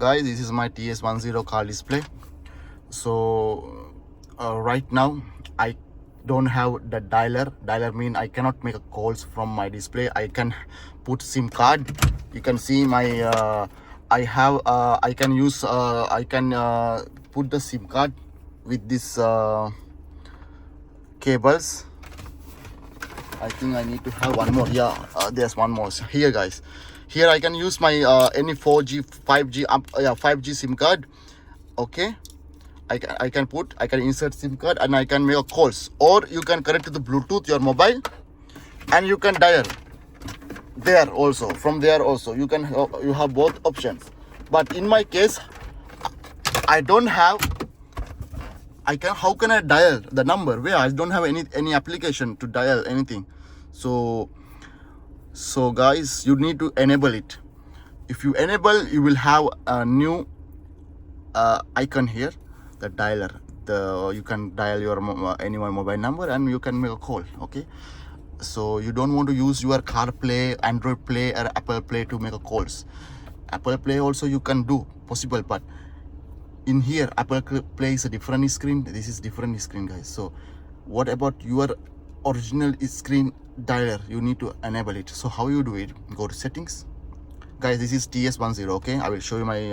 Guys, this is my TS10 car display. So right now I don't have the dialer mean I cannot make a calls from my display. I can put SIM card. You can see my I can use I can put the SIM card with this cables. I think I need to have one more. Yeah, there's one more here, guys. Here I can use my any 4G 5G 5G SIM card. Okay, I can insert SIM card and I can make calls, or you can connect to the Bluetooth your mobile and you can dial there also. From there also you can you have both options. But in my case I don't have. How can I dial the number where I don't have any application to dial anything? So guys, you need to enable it. If you enable, you will have a new icon here, the dialer. You can dial your anyone mobile number and you can make a call. Okay, so you don't want to use your CarPlay, Android Play or Apple Play to make a calls. Apple Play also you can do possible, but in here Apple Play is a different screen. This is different screen, guys. So what about your original screen dialer? You need to enable it. So how you do it? Go to settings, guys. This is TS10. Okay, I will show you my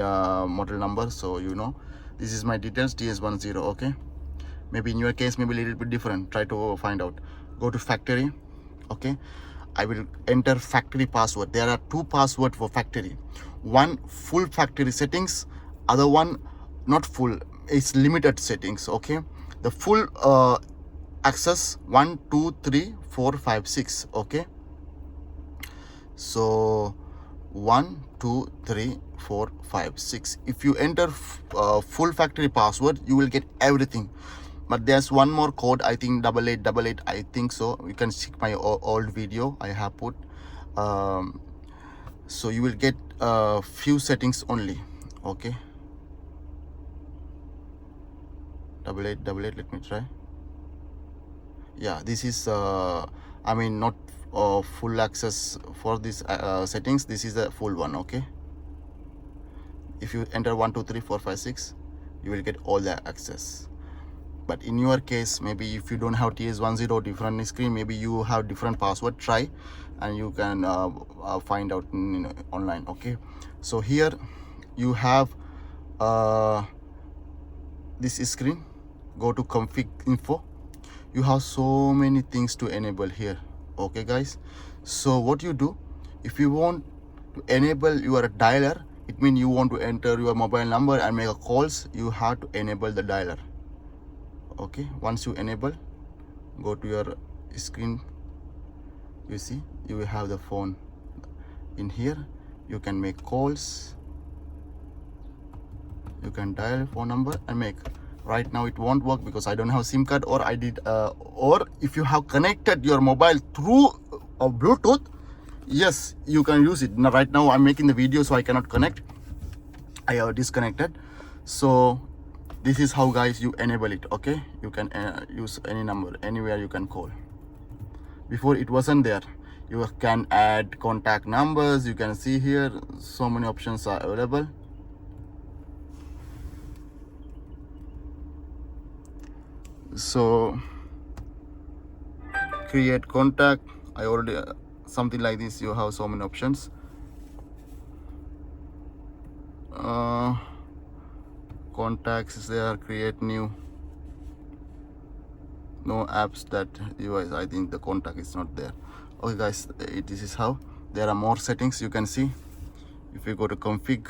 model number, so you know this is my details. TS10. Okay, maybe in your case maybe a little bit different. Try to find out. Go to factory. Okay, I will enter factory password. There are two passwords for factory. One full factory settings, other one not full, it's limited settings. Okay, the full access 1 2 3 4 5 6. Okay, so 1 2 3 4 5 6. If you enter full factory password, you will get everything. But there's one more code, I think 8888, I think so. You can check my old video I have put. So you will get a few settings only. Okay, 8888, let me try. Yeah, this is I mean not full access for this settings. This is the full one. Okay, if you enter 1 2 3 4 5 6, you will get all the access. But in your case, maybe if you don't have TS10 different screen, maybe you have different password. Try and you can find out online. Okay, so here you have this screen. Go to config info. You have so many things to enable here. Okay, guys, so what you do, if you want to enable your dialer, it means you want to enter your mobile number and make a calls, you have to enable the dialer. Okay, once you enable, go to your screen. You see you will have the phone in here. You can make calls, you can dial phone number and make. Right now it won't work because I don't have SIM card, or I did or if you have connected your mobile through a Bluetooth, yes, you can use it. Now right now I'm making the video, so I cannot connect. I have disconnected. So this is how, guys, you enable it. Okay, you can use any number anywhere you can call. Before it wasn't there. You can add contact numbers. You can see here so many options are available. So create contact, I already something like this. You have so many options. Contacts is there, create new. No apps that device. I think the contact is not there. Okay, guys, this is how. There are more settings you can see. If you go to config,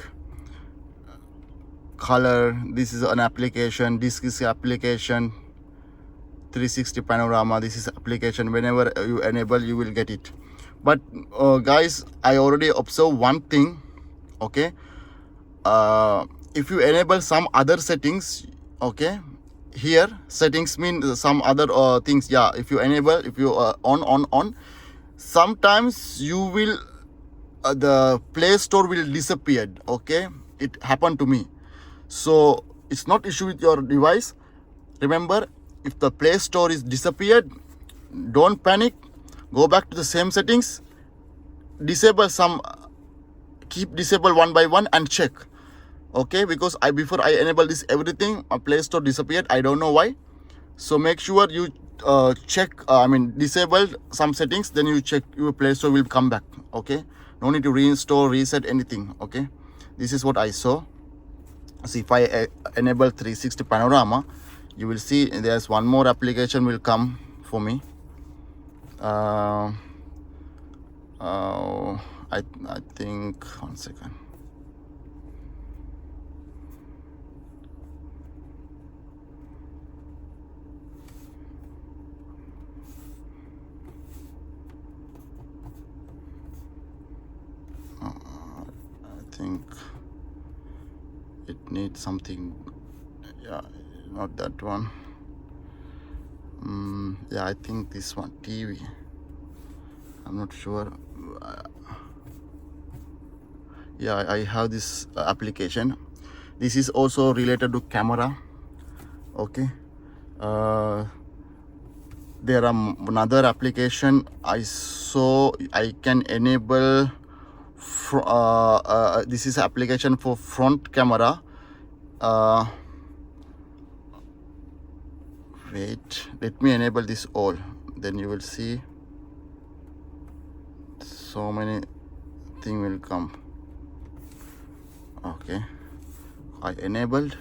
color, this is an application, this is application, 360 panorama, this is application. Whenever you enable, you will get it. But guys, I already observed one thing. Okay, if you enable some other settings, okay, here settings mean some other things. Yeah, if you enable, if you on, sometimes you will the Play Store will disappear. Okay, it happened to me. So it's not issue with your device. Remember, if the Play Store is disappeared, don't panic. Go back to the same settings, disable some, keep disable one by one and check. okay, because before I enable this everything, Play Store disappeared. I don't know why. So make sure you check, disabled some settings, then you check your Play Store will come back. Okay, no need to reinstall, reset anything. Okay, this is what I saw. So if I enable 360 panorama, you will see there's one more application will come for me. I think, one second. I think it needs something. Yeah, not that one. Yeah, I think this one, TV. I'm not sure. Yeah, I have this application. This is also related to camera. Okay, there are another application I saw. I can enable this is application for front camera. Wait, let me enable this all, then you will see so many thing will come. Okay, I enabled.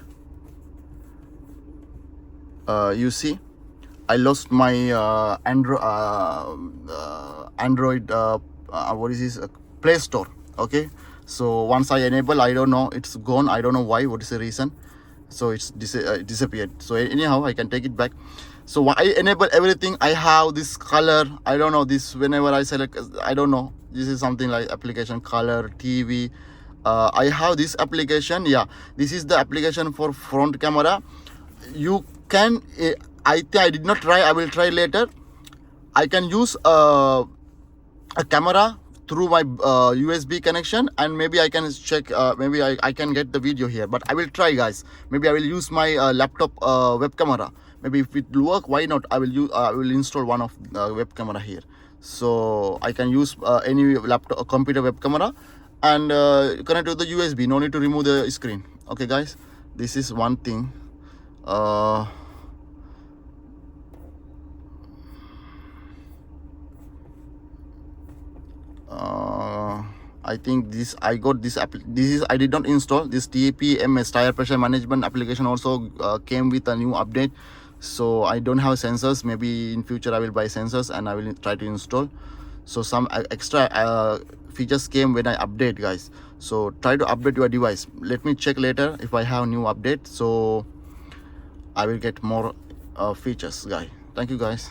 You see, I lost my Android what is this, Play Store. Okay, so once I enable, I don't know, it's gone. I don't know why, what is the reason. So it's disappeared. So anyhow, I can take it back. So I enable everything. I have this color, I don't know, this whenever I select, I don't know, this is something like application color, TV. I have this application. Yeah, this is the application for front camera. You can I think I did not try, I will try later. I can use a camera through my USB connection, and maybe I can check, maybe I can get the video here, but I will try, guys. Maybe I will use my laptop web camera. Maybe if it will work, why not, I will install one of the web camera here, so I can use any laptop computer web camera and connect to the USB. No need to remove the screen. Okay, guys, this is one thing. I think this I got this this is I did not install this TPMS tire pressure management application. Also came with a new update, so I don't have sensors. Maybe in future I will buy sensors and I will try to install. So some extra features came when I update, guys. So try to update your device. Let me check later if I have new update, so I will get more features, guys. Thank you, guys.